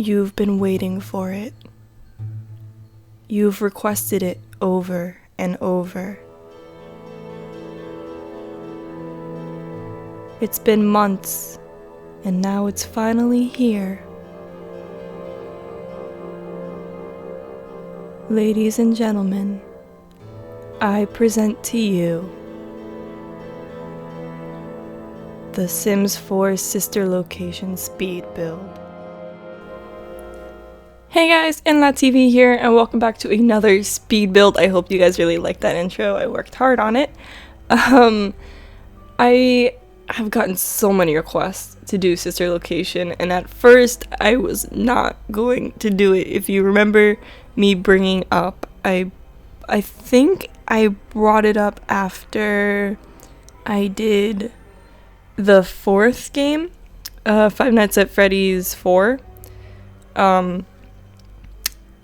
You've been waiting for it. You've requested it over and over. It's been months, and now it's finally here. Ladies and gentlemen, I present to you the Sims 4 Sister Location Speed Build. Hey guys, AnnaSimTV here, and welcome back to another speed build. I hope you guys really liked that intro. I worked hard on it. I have gotten so many requests to do Sister Location, and at first I was not going to do it. If you remember me bringing up, I think I brought it up after I did the fourth game, Five Nights at Freddy's 4.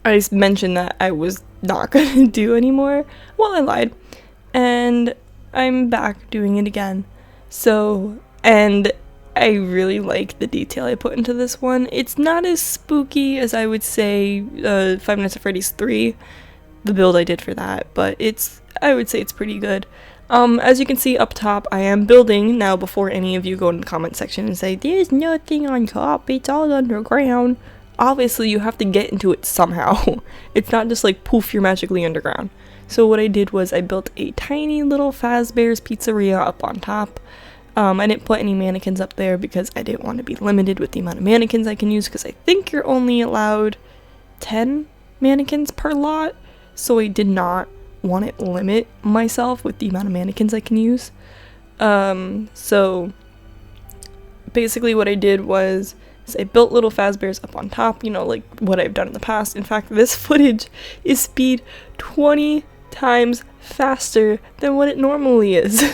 I mentioned that I was not going to do anymore. Well, I lied. And I'm back doing it again. So, and I really like the detail I put into this one. It's not as spooky as I would say Five Nights at Freddy's 3, the build I did for that, but I would say it's pretty good. As you can see up top, I am building now. Before any of you go in the comment section and say, there's nothing on top, it's all underground. Obviously, you have to get into it somehow. It's not just like, poof, you're magically underground. So what I did was I built a tiny little Fazbear's Pizzeria up on top. I didn't put any mannequins up there because I didn't want to be limited with the amount of mannequins I can use, because I think you're only allowed 10 mannequins per lot. So I did not want to limit myself with the amount of mannequins I can use. So basically what I did was I built little Fazbears up on top, you know, like what I've done in the past. In fact, this footage is speed 20 times faster than what it normally is.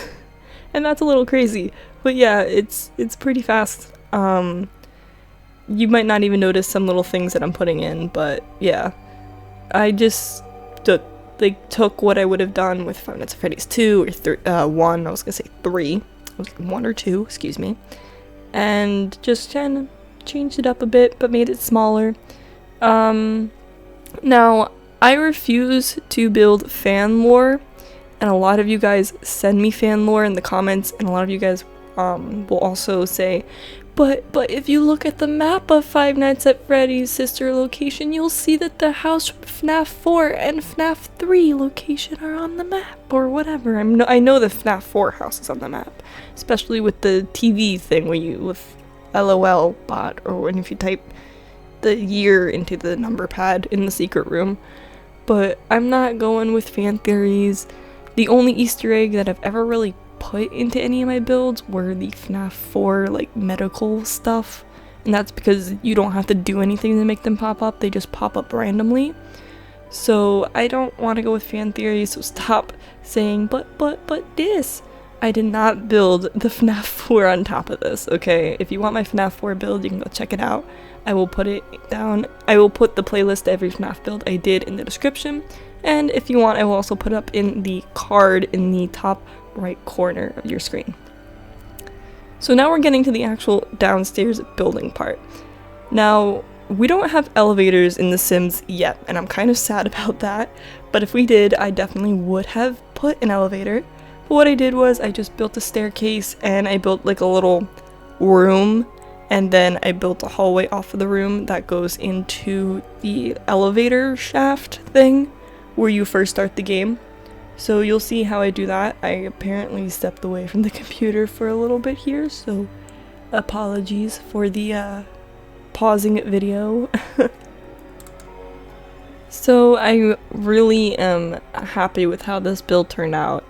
And that's a little crazy. But yeah, it's pretty fast. You might not even notice some little things that I'm putting in, but yeah. I just took what I would have done with Five Nights at Freddy's 2 or 1, I was gonna say 3. It was 1 or 2, excuse me. And just kind of changed it up a bit, but made it smaller. Now, I refuse to build fan lore, and a lot of you guys send me fan lore in the comments, and a lot of you guys will also say, but if you look at the map of Five Nights at Freddy's Sister Location, you'll see that the house from Fnaf 4 and Fnaf 3 location are on the map, or whatever. I know the Fnaf 4 house is on the map, especially with the TV thing where you, with LOL bot, or when if you type the year into the number pad in the secret room. But I'm not going with fan theories. The only Easter egg that I've ever really put into any of my builds were the FNAF 4 like medical stuff, and that's because you don't have to do anything to make them pop up, they just pop up randomly. So I don't want to go with fan theories, so stop saying but this. I did not build the FNAF 4 on top of this, okay? If you want my FNAF 4 build, you can go check it out. I will put it down. I will put the playlist to every FNAF build I did in the description. And if you want, I will also put up in the card in the top right corner of your screen. So now we're getting to the actual downstairs building part. Now, we don't have elevators in The Sims yet, and I'm kind of sad about that. But if we did, I definitely would have put an elevator. But what I did was I just built a staircase, and I built like a little room, and then I built a hallway off of the room that goes into the elevator shaft thing where you first start the game. So you'll see how I do that. I apparently stepped away from the computer for a little bit here, so apologies for the pausing video. So I really am happy with how this build turned out.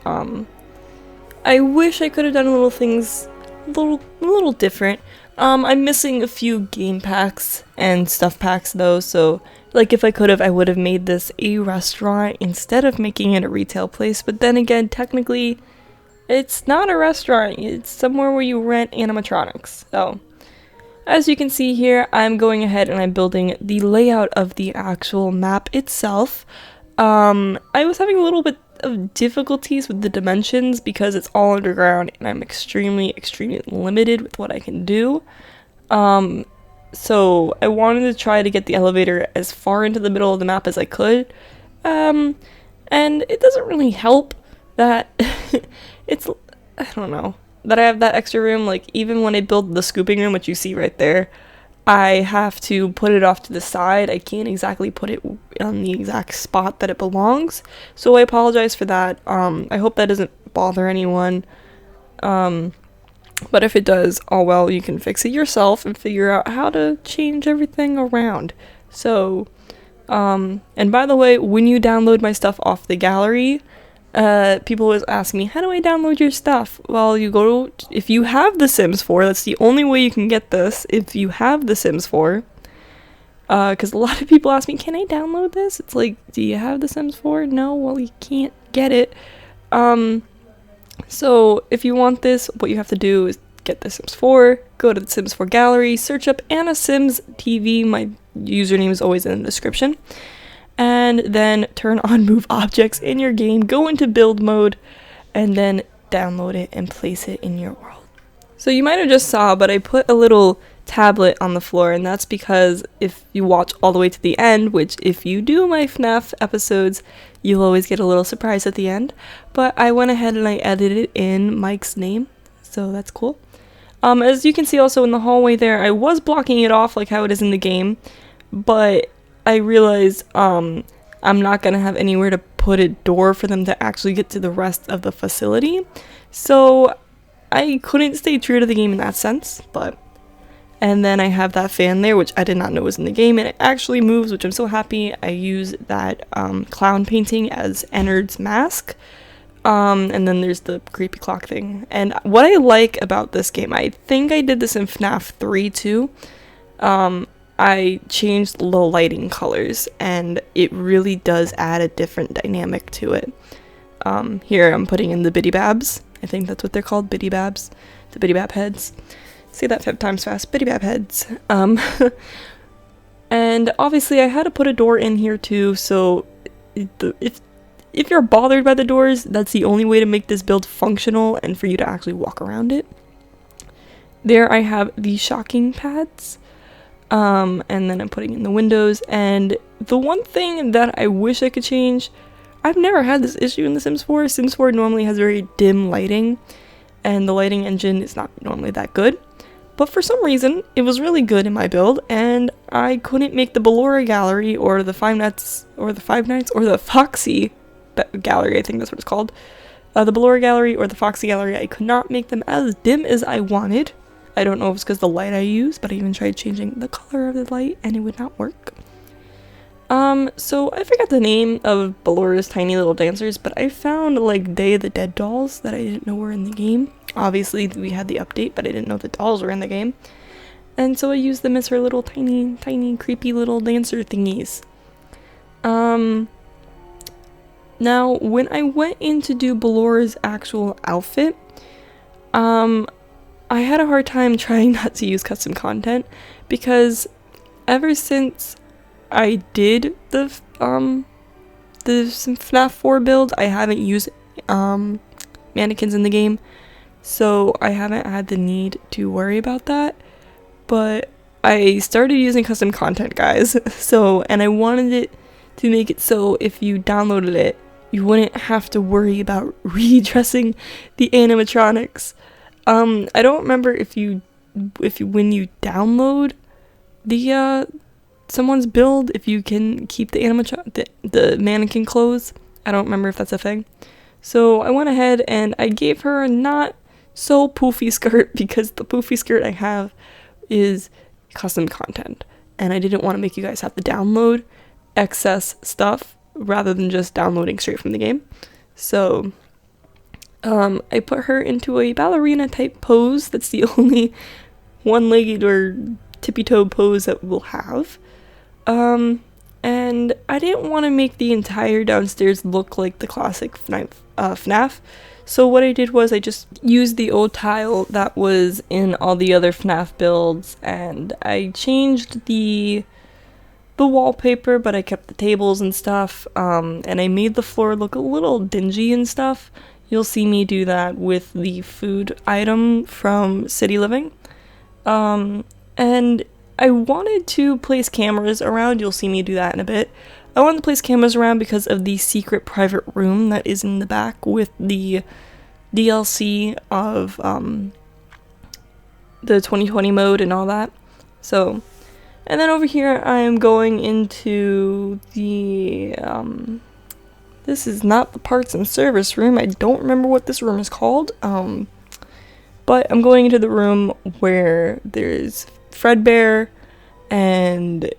I wish I could have done little things a little different. I'm missing a few game packs and stuff packs though, so like if I could have, I would have made this a restaurant instead of making it a retail place. But then again, technically it's not a restaurant, it's somewhere where you rent animatronics. So as you can see here, I'm going ahead and I'm building the layout of the actual map itself. I was having a little bit of difficulties with the dimensions because it's all underground and I'm extremely limited with what I can do. So I wanted to try to get the elevator as far into the middle of the map as I could. And it doesn't really help that it's, I don't know, that I have that extra room. Like, even when I build the scooping room, which you see right there, I have to put it off to the side. I can't exactly put it on the exact spot that it belongs. So I apologize for that. I hope that doesn't bother anyone. But if it does, oh well, you can fix it yourself and figure out how to change everything around. So, and by the way, when you download my stuff off the gallery, people always ask me, how do I download your stuff? Well, you go to, if you have The Sims 4, that's the only way you can get this, if you have The Sims 4. Because a lot of people ask me, can I download this? It's like, do you have The Sims 4? No, well, you can't get it. So if you want this, what you have to do is get The Sims 4, go to The Sims 4 gallery, search up AnnaSimsTV, my username is always in the description, and then turn on move objects in your game, go into build mode, and then download it and place it in your world. So you might have just saw, but I put a little tablet on the floor, and that's because if you watch all the way to the end, which if you do my Fnaf episodes, you'll always get a little surprise at the end, but I went ahead and I edited in Mike's name, so that's cool. As you can see also in the hallway there, I was blocking it off like how it is in the game, but I realized I'm not gonna have anywhere to put a door for them to actually get to the rest of the facility, so I couldn't stay true to the game in that sense. But and then I have that fan there, which I did not know was in the game, and it actually moves, which I'm so happy. I use that clown painting as Ennard's mask. And then there's the creepy clock thing. And what I like about this game, I think I did this in FNAF 3 too. I changed the lighting colors, and it really does add a different dynamic to it. Here I'm putting in the Biddy Babs. I think that's what they're called, Biddy Babs. The Biddy Bab heads. Say that 5 times fast, Biddy Bab heads. And obviously I had to put a door in here too, so if you're bothered by the doors, that's the only way to make this build functional and for you to actually walk around it. There I have the shocking pads, and then I'm putting in the windows, and the one thing that I wish I could change, I've never had this issue in The Sims 4. Sims 4 normally has very dim lighting, and the lighting engine is not normally that good. But for some reason, it was really good in my build, and I couldn't make the Ballora gallery, or the Five Nights, or the Foxy gallery, I think that's what it's called. The Ballora gallery or the Foxy gallery, I could not make them as dim as I wanted. I don't know if it's because the light I use, but I even tried changing the color of the light, and it would not work. So I forgot the name of Ballora's tiny little dancers, but I found like Day of the Dead dolls that I didn't know were in the game. Obviously we had the update, but I didn't know the dolls were in the game. And so I used them as her little tiny creepy little dancer thingies. Now when I went in to do Ballora's actual outfit, I had a hard time trying not to use custom content, because ever since I did the FNAF 4 build, I haven't used mannequins in the game, so I haven't had the need to worry about that. But I started using custom content, guys. So, and I wanted it to make it so if you downloaded it, you wouldn't have to worry about redressing the animatronics. I don't remember if when you download the someone's build, if you can keep the mannequin clothes. I don't remember if that's a thing. So I went ahead and I gave her a not so poofy skirt, because the poofy skirt I have is custom content, and I didn't want to make you guys have to download excess stuff rather than just downloading straight from the game. So I put her into a ballerina type pose. That's the only one-legged or tippy-toe pose that we'll have. And I didn't want to make the entire downstairs look like the classic FNAF. So what I did was I just used the old tile that was in all the other FNAF builds, and I changed the wallpaper, but I kept the tables and stuff, and I made the floor look a little dingy and stuff. You'll see me do that with the food item from City Living. And I wanted to place cameras around. You'll see me do that in a bit. I wanted to place cameras around because of the secret private room that is in the back with the DLC of the 2020 mode and all that. So, and then over here I am going into the this is not the parts and service room. I don't remember what this room is called. But I'm going into the room where there's Fredbear and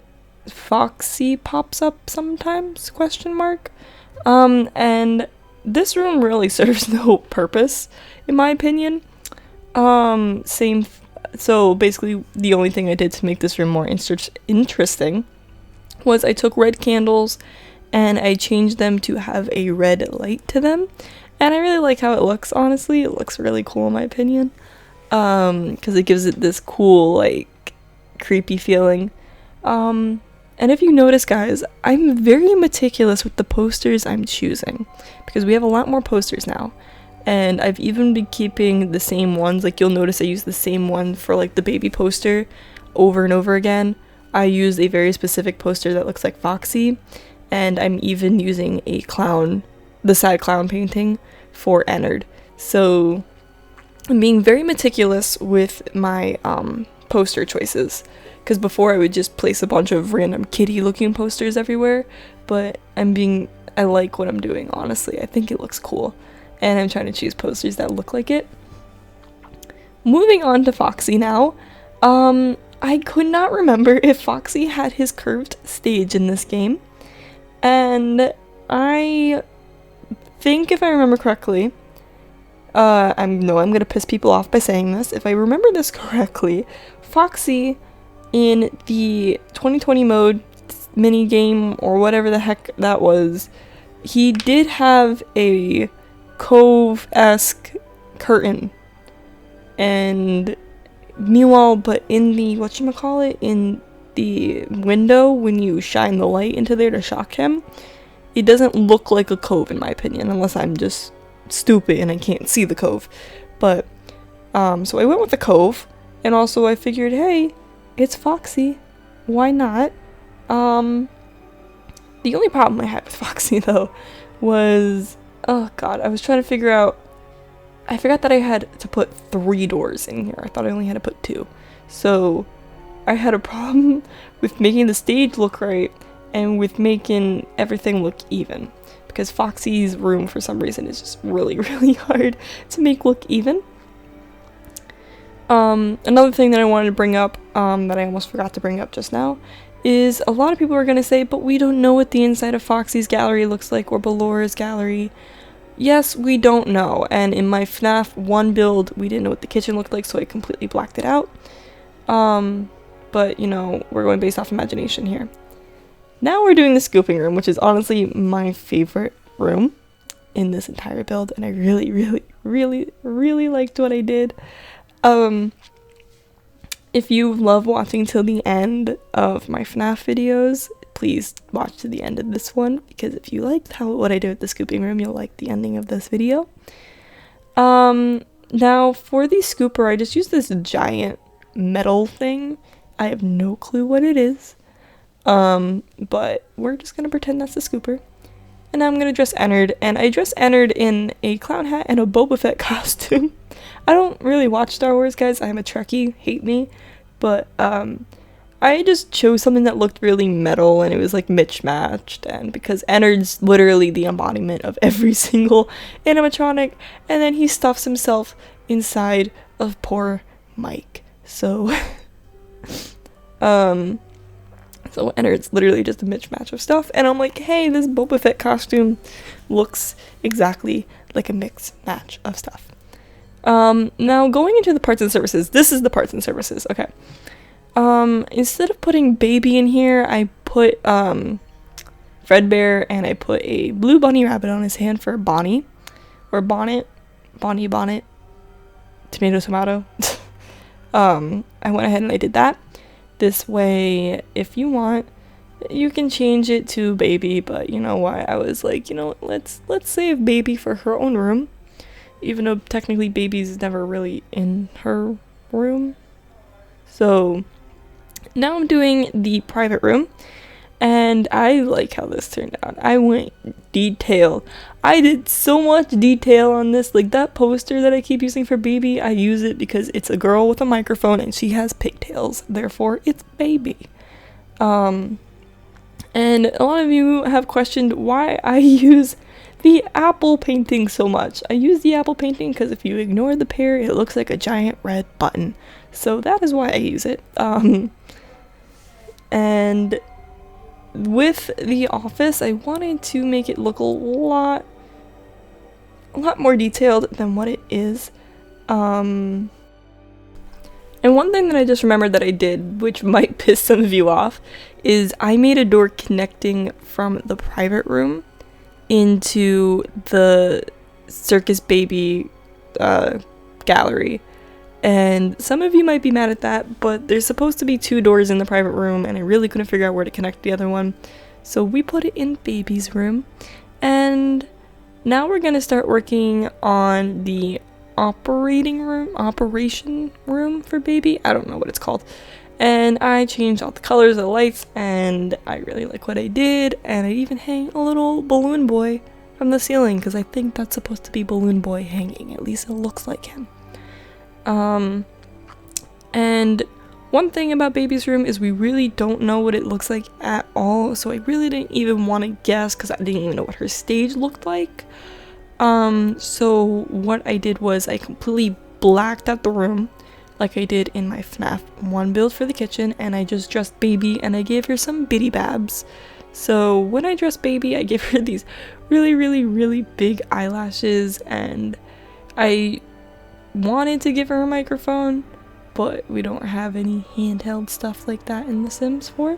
Foxy pops up sometimes, question mark. And this room really serves no purpose, in my opinion. So basically the only thing I did to make this room more interesting was I took red candles and I changed them to have a red light to them. And I really like how it looks, honestly. It looks really cool in my opinion. Because it gives it this cool, like, creepy feeling. And if you notice, guys, I'm very meticulous with the posters I'm choosing. Because we have a lot more posters now. And I've even been keeping the same ones. Like, you'll notice I use the same one for, like, the baby poster over and over again. I use a very specific poster that looks like Foxy. And I'm even using a clown, the sad clown painting for Ennard. So I'm being very meticulous with my poster choices. Because before I would just place a bunch of random kitty looking posters everywhere. But I like what I'm doing, honestly. I think it looks cool. And I'm trying to choose posters that look like it. Moving on to Foxy now. I could not remember if Foxy had his curved stage in this game. And I think if I remember correctly, I'm gonna piss people off by saying this. If I remember this correctly, Foxy in the 2020 mode mini game or whatever the heck that was, he did have a cove-esque curtain. And meanwhile, but in the whatchamacallit, in the window, when you shine the light into there to shock him, it doesn't look like a cove in my opinion, unless I'm just stupid and I can't see the cove. But so I went with the cove, and also I figured, hey, it's Foxy, why not? The only problem I had with Foxy though was, oh god, I was trying to figure out, I forgot that I had to put 3 doors in here. I thought I only had to put 2. So I had a problem with making the stage look right and with making everything look even. Because Foxy's room, for some reason, is just really, really hard to make look even. Another thing that I wanted to bring up, that I almost forgot to bring up just now, is a lot of people are going to say, but we don't know what the inside of Foxy's gallery looks like, or Bellora's gallery. Yes, we don't know, and in my Fnaf 1 build, we didn't know what the kitchen looked like, so I completely blacked it out. But, you know, we're going based off imagination here. Now we're doing the scooping room, which is honestly my favorite room in this entire build, and I really, really, really, really liked what I did. If you love watching till the end of my FNAF videos, please watch to the end of this one, because if you liked what I did with the scooping room, you'll like the ending of this video. Now for the scooper, I just used this giant metal thing. I have no clue what it is. But we're just gonna pretend that's the scooper. And now I'm gonna dress Ennard, and I dress Ennard in a clown hat and a Boba Fett costume. I don't really watch Star Wars, guys. I am a Trekkie, hate me. But, I just chose something that looked really metal, and it was like mismatched, and because Ennard's literally the embodiment of every single animatronic, and then he stuffs himself inside of poor Mike. So, so Ennard's literally just a mismatch of stuff, and I'm like, hey, this Boba Fett costume looks exactly like a mixed match of stuff. Now going into the parts and services, this is the parts and services, okay. Instead of putting Baby in here, I put, Fredbear, and I put a blue bunny rabbit on his hand for Bonnie, or Bonnet, Bonnie, Bonnet, tomato. I went ahead and I did that. This way, if you want, you can change it to Baby, but you know what, I was like, you know, let's save Baby for her own room, even though technically Baby's never really in her room. So Now I'm doing the private room, and I like how this turned out. I went detailed. I did so much detail on this. Like that poster that I keep using for baby, I use it because it's a girl with a microphone and she has pigtails. Therefore, it's baby. And a lot of you have questioned why I use the apple painting so much. I use the apple painting because if you ignore the pear, it looks like a giant red button. So that is why I use it. And with the office, I wanted to make it look a lot more detailed than what it is. And one thing that I just remembered that I did, which might piss some of you off, is I made a door connecting from the private room into the circus baby gallery. And some of you might be mad at that, but there's supposed to be 2 doors in the private room, and I really couldn't figure out where to connect the other one. So we put it in baby's room, and now we're gonna start working on the operation room for baby. I don't know what it's called. And I changed all the colors of the lights, and I really like what I did. And I even hang a little balloon boy from the ceiling because I think that's supposed to be balloon boy hanging. At least it looks like him. And one thing about baby's room is we really don't know what it looks like at all. So I really didn't even want to guess because I didn't even know what her stage looked like. So what I did was I completely blacked out the room like I did in my Fnaf 1 build for the kitchen, and I just dressed baby and I gave her some bitty babs. So when I dressed baby, I gave her these really big eyelashes, and I wanted to give her a microphone, but we don't have any handheld stuff like that in The Sims 4.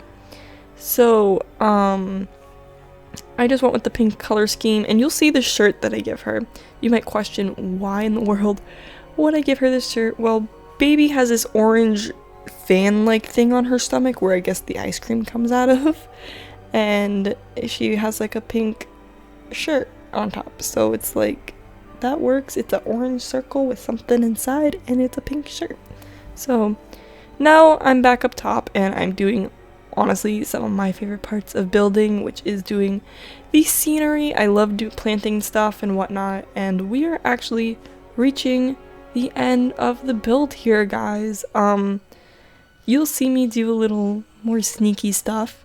So, I just went with the pink color scheme, and you'll see the shirt that I give her. You might question why in the world would I give her this shirt. Well, baby has this orange fan-like thing on her stomach where I guess the ice cream comes out of, and she has like a pink shirt on top. So it's like, that works. It's an orange circle with something inside, and it's a pink shirt. So now I'm back up top, and I'm doing honestly some of my favorite parts of building, which is doing the scenery. I love planting stuff and whatnot, and we are actually reaching the end of the build here, guys. You'll see me do a little more sneaky stuff.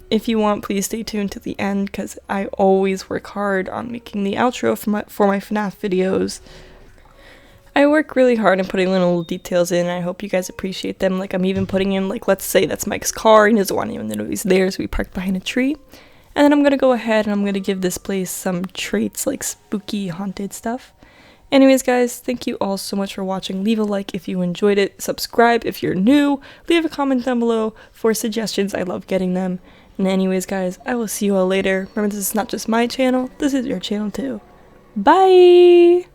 If you want, please stay tuned to the end because I always work hard on making the outro for my FNAF videos. I work really hard on putting little details in, and I hope you guys appreciate them. Like, I'm even putting in, like, let's say that's Mike's car, and he doesn't want anyone to know he's there, so we parked behind a tree. And then I'm gonna go ahead and I'm gonna give this place some traits, like spooky, haunted stuff. Anyways, guys, thank you all so much for watching. Leave a like if you enjoyed it. Subscribe if you're new. Leave a comment down below for suggestions. I love getting them. And anyways, guys, I will see you all later. Remember, this is not just my channel. This is your channel, too. Bye!